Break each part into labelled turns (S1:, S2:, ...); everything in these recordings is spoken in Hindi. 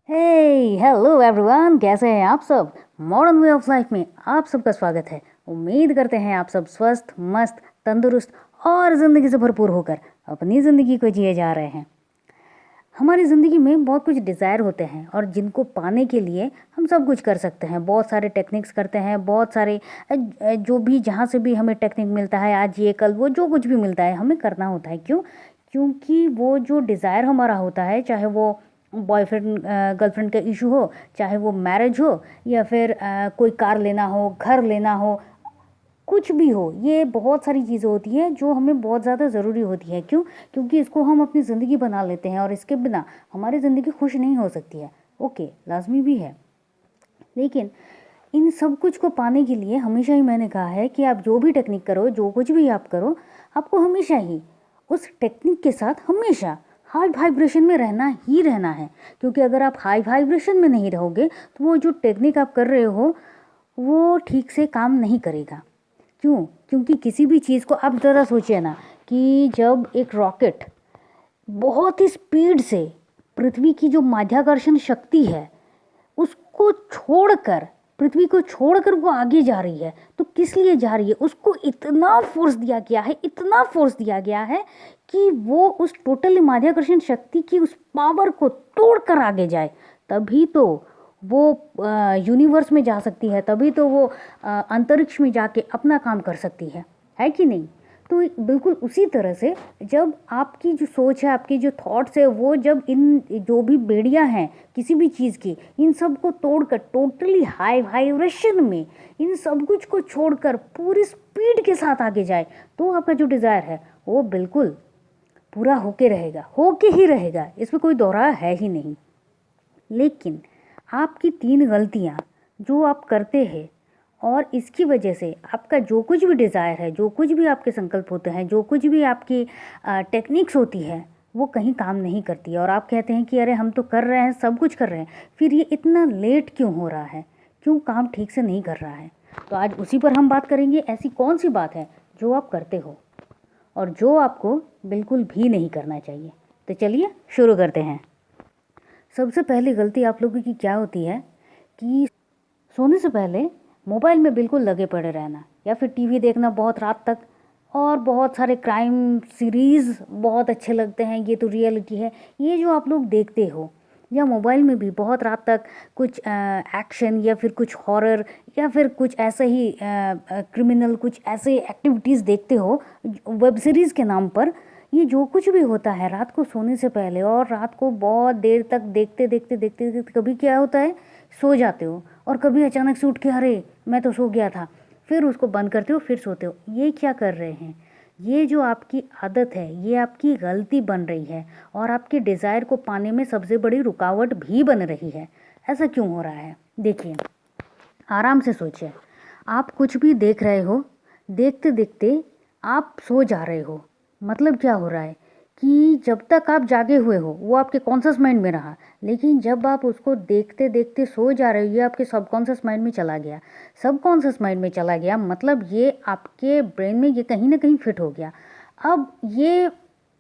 S1: हे हेलो एवरीवन, कैसे हैं आप सब। मॉडर्न वे ऑफ लाइफ में आप सबका स्वागत है। उम्मीद करते हैं आप सब स्वस्थ, मस्त, तंदुरुस्त और ज़िंदगी से भरपूर होकर अपनी ज़िंदगी को जिए जा रहे हैं। हमारी ज़िंदगी में बहुत कुछ डिज़ायर होते हैं और जिनको पाने के लिए हम सब कुछ कर सकते हैं। बहुत सारे टेक्निक्स करते हैं, बहुत सारे जो भी जहाँ से भी हमें टेक्निक मिलता है, आज ये कल वो, जो कुछ भी मिलता है हमें करना होता है। क्यों? क्योंकि वो जो डिज़ायर हमारा होता है, चाहे वो बॉयफ्रेंड गर्लफ्रेंड का इशू हो, चाहे वो मैरिज हो, या फिर कोई कार लेना हो, घर लेना हो, कुछ भी हो, ये बहुत सारी चीज़ें होती हैं जो हमें बहुत ज़्यादा ज़रूरी होती है। क्यों? क्योंकि इसको हम अपनी ज़िंदगी बना लेते हैं और इसके बिना हमारी ज़िंदगी खुश नहीं हो सकती है। ओके, लाजमी भी है। लेकिन इन सब कुछ को पाने के लिए हमेशा ही मैंने कहा है कि आप जो भी टेक्निक करो, जो कुछ भी आप करो, आपको हमेशा ही उस टेक्निक के साथ हमेशा हाई वाइब्रेशन में रहना ही रहना है। क्योंकि अगर आप हाई वाइब्रेशन में नहीं रहोगे तो वो जो टेक्निक आप कर रहे हो वो ठीक से काम नहीं करेगा। क्यों? क्योंकि किसी भी चीज़ को आप ज़रा सोचिए ना, कि जब एक रॉकेट बहुत ही स्पीड से पृथ्वी की जो माध्याकर्षण शक्ति है उसको छोड़कर, पृथ्वी को छोड़कर वो आगे जा रही है, तो किस लिए जा रही है? उसको इतना फोर्स दिया गया है, इतना फोर्स दिया गया है कि वो उस टोटल माध्याकर्षण शक्ति की उस पावर को तोड़कर आगे जाए। तभी तो वो यूनिवर्स में जा सकती है, तभी तो वो अंतरिक्ष में जाके अपना काम कर सकती है कि नहीं? तो बिल्कुल उसी तरह से जब आपकी जो सोच है, आपकी जो थॉट्स है, वो जब इन जो भी बेड़ियां हैं किसी भी चीज़ की, इन सब को तोड़कर टोटली हाई वाइब्रेशन में इन सब कुछ को छोड़कर पूरी स्पीड के साथ आगे जाए, तो आपका जो डिज़ायर है वो बिल्कुल पूरा होके रहेगा, होके ही रहेगा, इसमें कोई दोहरा है ही नहीं। लेकिन आपकी 3 गलतियाँ जो आप करते हैं और इसकी वजह से आपका जो कुछ भी डिज़ायर है, जो कुछ भी आपके संकल्प होते हैं, जो कुछ भी आपकी टेक्निक्स होती है, वो कहीं काम नहीं करती है। और आप कहते हैं कि अरे हम तो कर रहे हैं, सब कुछ कर रहे हैं, फिर ये इतना लेट क्यों हो रहा है, क्यों काम ठीक से नहीं कर रहा है? तो आज उसी पर हम बात करेंगे। ऐसी कौन सी बात है जो आप करते हो और जो आपको बिल्कुल भी नहीं करना चाहिए? तो चलिए शुरू करते हैं। सबसे पहली गलती आप लोगों की क्या होती है कि सोने से पहले मोबाइल में बिल्कुल लगे पड़े रहना, या फिर टीवी देखना बहुत रात तक। और बहुत सारे क्राइम सीरीज़ बहुत अच्छे लगते हैं, ये तो रियलिटी है, ये जो आप लोग देखते हो, या मोबाइल में भी बहुत रात तक कुछ एक्शन या फिर कुछ हॉरर या फिर कुछ ऐसे ही क्रिमिनल कुछ ऐसे एक्टिविटीज़ देखते हो वेब सीरीज़ के नाम पर। ये जो कुछ भी होता है रात को सोने से पहले, और रात को बहुत देर तक देखते देखते देखते देखते कभी क्या होता है, सो जाते हो, और कभी अचानक से उठ के अरे मैं तो सो गया था, फिर उसको बंद करते हो, फिर सोते हो। ये क्या कर रहे हैं? ये जो आपकी आदत है ये आपकी गलती बन रही है और आपके डिज़ायर को पाने में सबसे बड़ी रुकावट भी बन रही है। ऐसा क्यों हो रहा है? देखिए, आराम से सोचिए। आप कुछ भी देख रहे हो, देखते देखते आप सो जा रहे हो। मतलब क्या हो रहा है कि जब तक आप जागे हुए हो वो आपके कॉन्शियस माइंड में रहा, लेकिन जब आप उसको देखते देखते सो जा रहे हो ये आपके सबकॉन्शियस माइंड में चला गया। सबकॉन्शियस माइंड में चला गया मतलब ये आपके ब्रेन में ये कहीं ना कहीं फिट हो गया। अब ये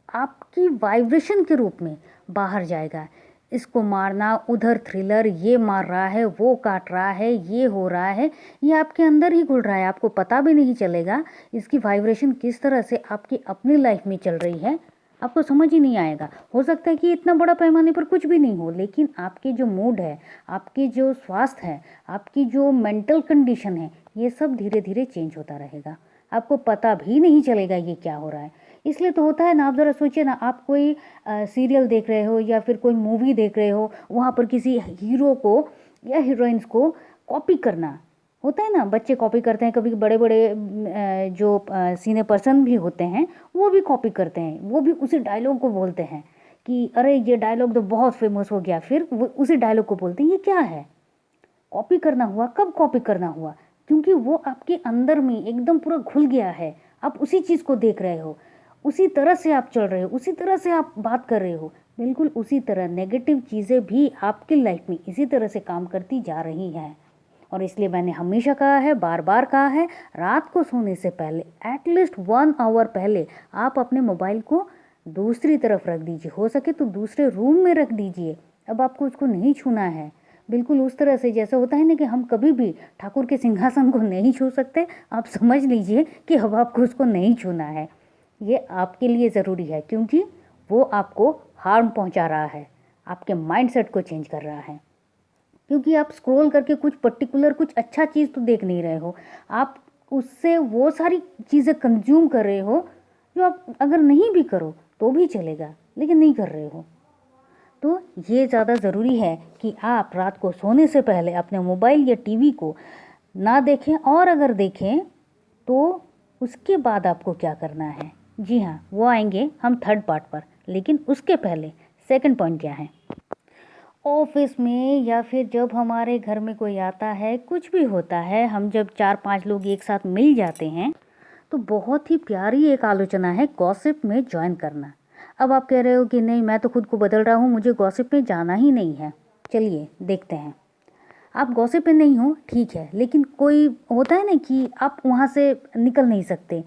S1: आपकी वाइब्रेशन के रूप में बाहर जाएगा। इसको मारना, उधर थ्रिलर, ये मार रहा है, वो काट रहा है, ये हो रहा है, ये आपके अंदर ही घुल रहा है, आपको पता भी नहीं चलेगा इसकी वाइब्रेशन किस तरह से आपकी अपनी लाइफ में चल रही है, आपको समझ ही नहीं आएगा। हो सकता है कि इतना बड़ा पैमाने पर कुछ भी नहीं हो, लेकिन आपके जो मूड है, आपकी जो स्वास्थ्य है, आपकी जो मेंटल कंडीशन है, ये सब धीरे धीरे चेंज होता रहेगा, आपको पता भी नहीं चलेगा ये क्या हो रहा है। इसलिए तो होता है ना, आप ज़रा सोचिए ना, आप कोई सीरियल देख रहे हो या फिर कोई मूवी देख रहे हो, वहाँ पर किसी हीरो को या हीरोइंस को कॉपी करना होता है ना, बच्चे कॉपी करते हैं, कभी बड़े बड़े जो सीनियर पर्सन भी होते हैं वो भी कॉपी करते हैं, वो भी उसी डायलॉग को बोलते हैं कि अरे ये डायलॉग तो बहुत फेमस हो गया, फिर वो उसी डायलॉग को बोलते हैं। ये क्या है? कॉपी करना हुआ। कब कॉपी करना हुआ? क्योंकि वो आपके अंदर में एकदम पूरा घुल गया है, आप उसी चीज़ को देख रहे हो, उसी तरह से आप चल रहे हो, उसी तरह से आप बात कर रहे हो। बिल्कुल उसी तरह नेगेटिव चीज़ें भी आपकी लाइफ में इसी तरह से काम करती जा रही हैं। और इसलिए मैंने हमेशा कहा है, बार बार कहा है, रात को सोने से पहले एटलीस्ट 1 आवर पहले आप अपने मोबाइल को दूसरी तरफ रख दीजिए, हो सके तो दूसरे रूम में रख दीजिए। अब आपको उसको नहीं छूना है। बिल्कुल उस तरह से जैसे होता है ना कि हम कभी भी ठाकुर के सिंहासन को नहीं छू सकते, आप समझ लीजिए कि अब आपको उसको नहीं छूना है। ये आपके लिए ज़रूरी है क्योंकि वो आपको हार्म पहुंचा रहा है, आपके माइंडसेट को चेंज कर रहा है। क्योंकि आप स्क्रॉल करके कुछ पर्टिकुलर कुछ अच्छा चीज़ तो देख नहीं रहे हो, आप उससे वो सारी चीज़ें कंज्यूम कर रहे हो जो आप अगर नहीं भी करो तो भी चलेगा, लेकिन नहीं कर रहे हो। तो ये ज़्यादा ज़रूरी है कि आप रात को सोने से पहले अपने मोबाइल या टीवी को ना देखें, और अगर देखें तो उसके बाद आपको क्या करना है। जी हाँ, वो आएंगे हम थर्ड पार्ट पर, लेकिन उसके पहले सेकंड पॉइंट क्या है। ऑफिस में या फिर जब हमारे घर में कोई आता है, कुछ भी होता है, हम जब 4-5 लोग एक साथ मिल जाते हैं तो बहुत ही प्यारी एक आलोचना है गॉसिप में ज्वाइन करना। अब आप कह रहे हो कि नहीं, मैं तो खुद को बदल रहा हूँ, मुझे गॉसिप में जाना ही नहीं है। चलिए देखते हैं। आप गॉसिप में नहीं हो, ठीक है, लेकिन कोई होता है ना कि आप वहाँ से निकल नहीं सकते,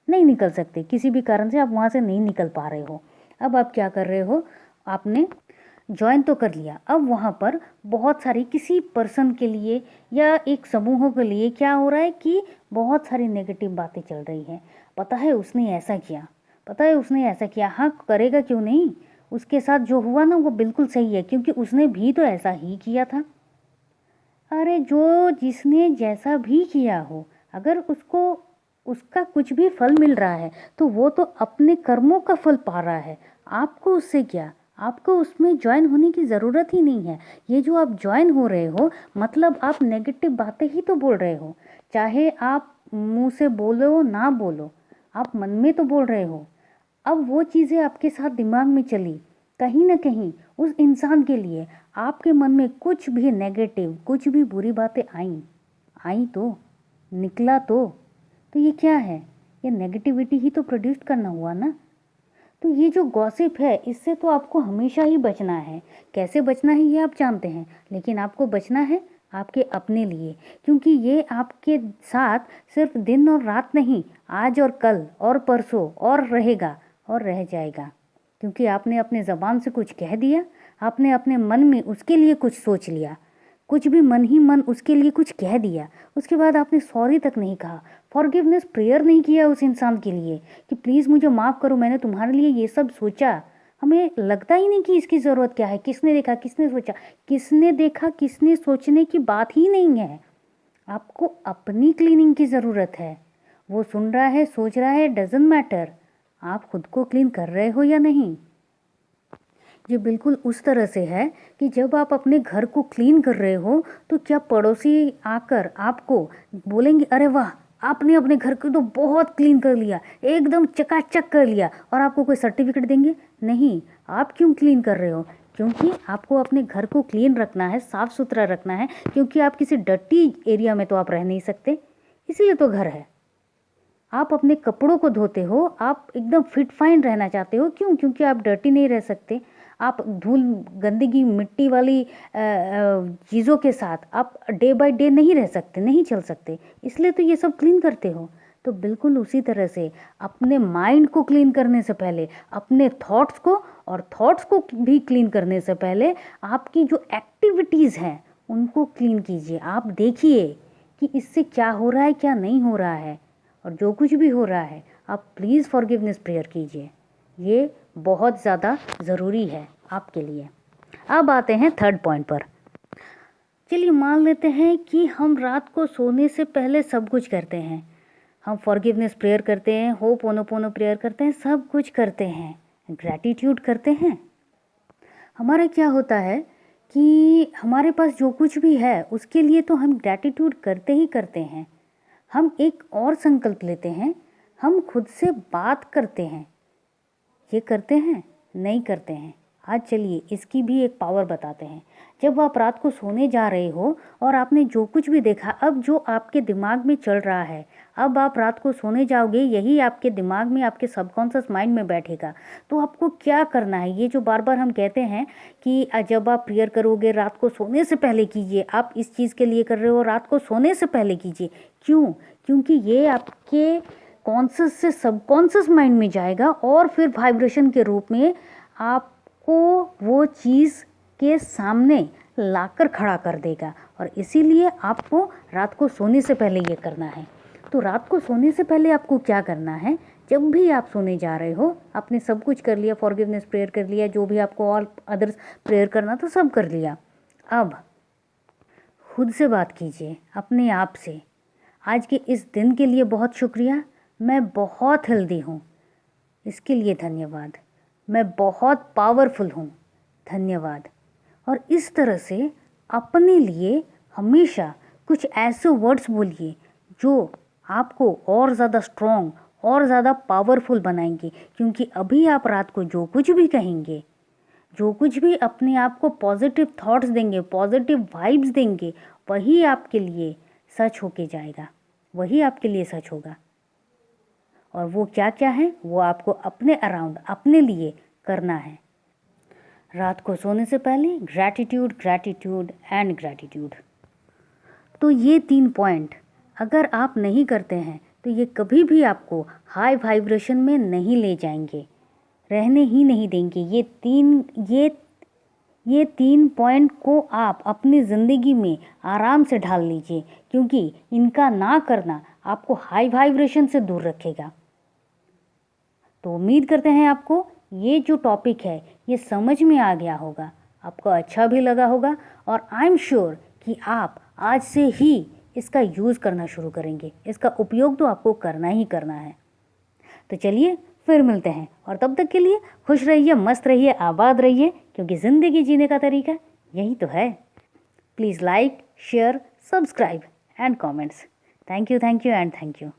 S1: नहीं निकल सकते, किसी भी कारण से आप वहाँ से नहीं निकल पा रहे हो। अब आप क्या कर रहे हो, आपने ज्वाइन तो कर लिया, अब वहाँ पर बहुत सारी किसी पर्सन के लिए या एक समूहों के लिए क्या हो रहा है कि बहुत सारी नेगेटिव बातें चल रही हैं। पता है उसने ऐसा किया, पता है उसने ऐसा किया, हाँ करेगा क्यों नहीं, उसके साथ जो हुआ ना वो बिल्कुल सही है क्योंकि उसने भी तो ऐसा ही किया था। अरे जो जिसने जैसा भी किया हो, अगर उसको उसका कुछ भी फल मिल रहा है तो वो तो अपने कर्मों का फल पा रहा है। आपको उससे क्या, आपको उसमें ज्वाइन होने की ज़रूरत ही नहीं है। ये जो आप ज्वाइन हो रहे हो मतलब आप नेगेटिव बातें ही तो बोल रहे हो, चाहे आप मुंह से बोलो ना बोलो, आप मन में तो बोल रहे हो। अब वो चीज़ें आपके साथ दिमाग में चली, कहीं ना कहीं उस इंसान के लिए आपके मन में कुछ भी नेगेटिव, कुछ भी बुरी बातें आई तो निकला तो ये क्या है, ये नेगेटिविटी ही तो प्रोड्यूस करना हुआ ना। तो ये जो गॉसिप है इससे तो आपको हमेशा ही बचना है। कैसे बचना है ये आप जानते हैं, लेकिन आपको बचना है आपके अपने लिए, क्योंकि ये आपके साथ सिर्फ दिन और रात नहीं, आज और कल और परसों और रहेगा और रह जाएगा। क्योंकि आपने अपने ज़बान से कुछ कह दिया, आपने अपने मन में उसके लिए कुछ सोच लिया, कुछ भी मन ही मन उसके लिए कुछ कह दिया, उसके बाद आपने सॉरी तक नहीं कहा, फॉरगिवनेस प्रेयर नहीं किया उस इंसान के लिए कि प्लीज़ मुझे माफ़ करो, मैंने तुम्हारे लिए ये सब सोचा। हमें लगता ही नहीं कि इसकी ज़रूरत क्या है, किसने देखा किसने सोचा, किसने देखा किसने सोचने की बात ही नहीं है। आपको अपनी क्लीनिंग की ज़रूरत है। वो सुन रहा है सोच रहा है डजंट मैटर, आप खुद को क्लीन कर रहे हो या नहीं। ये बिल्कुल उस तरह से है कि जब आप अपने घर को क्लीन कर रहे हो तो क्या पड़ोसी आकर आपको बोलेंगे अरे वाह आपने अपने घर को तो बहुत क्लीन कर लिया, एकदम चकाचक कर लिया, और आपको कोई सर्टिफिकेट देंगे? नहीं। आप क्यों क्लीन कर रहे हो? क्योंकि आपको अपने घर को क्लीन रखना है, साफ़ सुथरा रखना है, क्योंकि आप किसी डर्टी एरिया में तो आप रह नहीं सकते, इसीलिए तो घर है। आप अपने कपड़ों को धोते हो, आप एकदम फिट फाइन रहना चाहते हो, क्यों? क्योंकि आप डर्टी नहीं रह सकते, आप धूल गंदगी मिट्टी वाली चीज़ों के साथ आप डे बाय डे नहीं रह सकते, नहीं चल सकते, इसलिए तो ये सब क्लीन करते हो। तो बिल्कुल उसी तरह से अपने माइंड को क्लीन करने से पहले, अपने थॉट्स को, और थॉट्स को भी क्लीन करने से पहले आपकी जो एक्टिविटीज़ हैं उनको क्लीन कीजिए। आप देखिए कि इससे क्या हो रहा है क्या नहीं हो रहा है, और जो कुछ भी हो रहा है आप प्लीज़ फॉरगिवनेस प्रेयर कीजिए। ये बहुत ज़्यादा ज़रूरी है आपके लिए। अब आते हैं थर्ड पॉइंट पर। चलिए मान लेते हैं कि हम रात को सोने से पहले सब कुछ करते हैं, हम फॉरगिवनेस प्रेयर करते हैं, होपोनोपोनो प्रेयर करते हैं, सब कुछ करते हैं, ग्रैटिट्यूड करते हैं। हमारा क्या होता है कि हमारे पास जो कुछ भी है उसके लिए तो हम ग्रैटिट्यूड करते ही करते हैं। हम एक और संकल्प लेते हैं, हम खुद से बात करते हैं। ये करते हैं? नहीं करते हैं। आज चलिए इसकी भी एक पावर बताते हैं। जब आप रात को सोने जा रहे हो और आपने जो कुछ भी देखा, अब जो आपके दिमाग में चल रहा है, अब आप रात को सोने जाओगे, यही आपके दिमाग में, आपके सबकॉन्शियस माइंड में बैठेगा। तो आपको क्या करना है, ये जो बार बार हम कहते हैं कि जब आप प्रेयर करोगे रात को सोने से पहले कीजिए, आप इस चीज़ के लिए कर रहे हो रात को सोने से पहले कीजिए। क्यों? क्योंकि ये आपके कॉन्शियस से सबकॉन्शियस माइंड में जाएगा और फिर वाइब्रेशन के रूप में आपको वो चीज़ के सामने लाकर खड़ा कर देगा। और इसीलिए आपको रात को सोने से पहले ये करना है। तो रात को सोने से पहले आपको क्या करना है, जब भी आप सोने जा रहे हो, आपने सब कुछ कर लिया, फॉरगिवनेस प्रेयर कर लिया, जो भी आपको ऑल अदर्स प्रेयर करना था सब कर लिया। अब खुद से बात कीजिए अपने आप से, आज के इस दिन के लिए बहुत शुक्रिया, मैं बहुत हेल्दी हूँ, इसके लिए धन्यवाद। मैं बहुत पावरफुल हूँ, धन्यवाद। और इस तरह से अपने लिए हमेशा कुछ ऐसे वर्ड्स बोलिए जो आपको और ज़्यादा स्ट्रॉन्ग और ज़्यादा पावरफुल बनाएंगे। क्योंकि अभी आप रात को जो कुछ भी कहेंगे, जो कुछ भी अपने आप को पॉजिटिव थॉट्स देंगे, पॉजिटिव वाइब्स देंगे, वही आपके लिए सच होके जाएगा, वही आपके लिए सच होगा। और वो क्या क्या है वो आपको अपने अराउंड अपने लिए करना है। रात को सोने से पहले ग्रैटिट्यूड, ग्रैटिट्यूड एंड ग्रैटिट्यूड। तो ये 3 पॉइंट अगर आप नहीं करते हैं तो ये कभी भी आपको हाई वाइब्रेशन में नहीं ले जाएंगे, रहने ही नहीं देंगे। ये तीन पॉइंट को आप अपनी ज़िंदगी में आराम से ढाल लीजिए, क्योंकि इनका ना करना आपको हाई वाइब्रेशन से दूर रखेगा। तो उम्मीद करते हैं आपको ये जो टॉपिक है ये समझ में आ गया होगा, आपको अच्छा भी लगा होगा, और आई एम श्योर कि आप आज से ही इसका यूज़ करना शुरू करेंगे। इसका उपयोग तो आपको करना ही करना है। तो चलिए फिर मिलते हैं, और तब तक के लिए खुश रहिए, मस्त रहिए, आबाद रहिए, क्योंकि ज़िंदगी जीने का तरीका यही तो है। Please like, share, subscribe and comments. Thank you and thank you.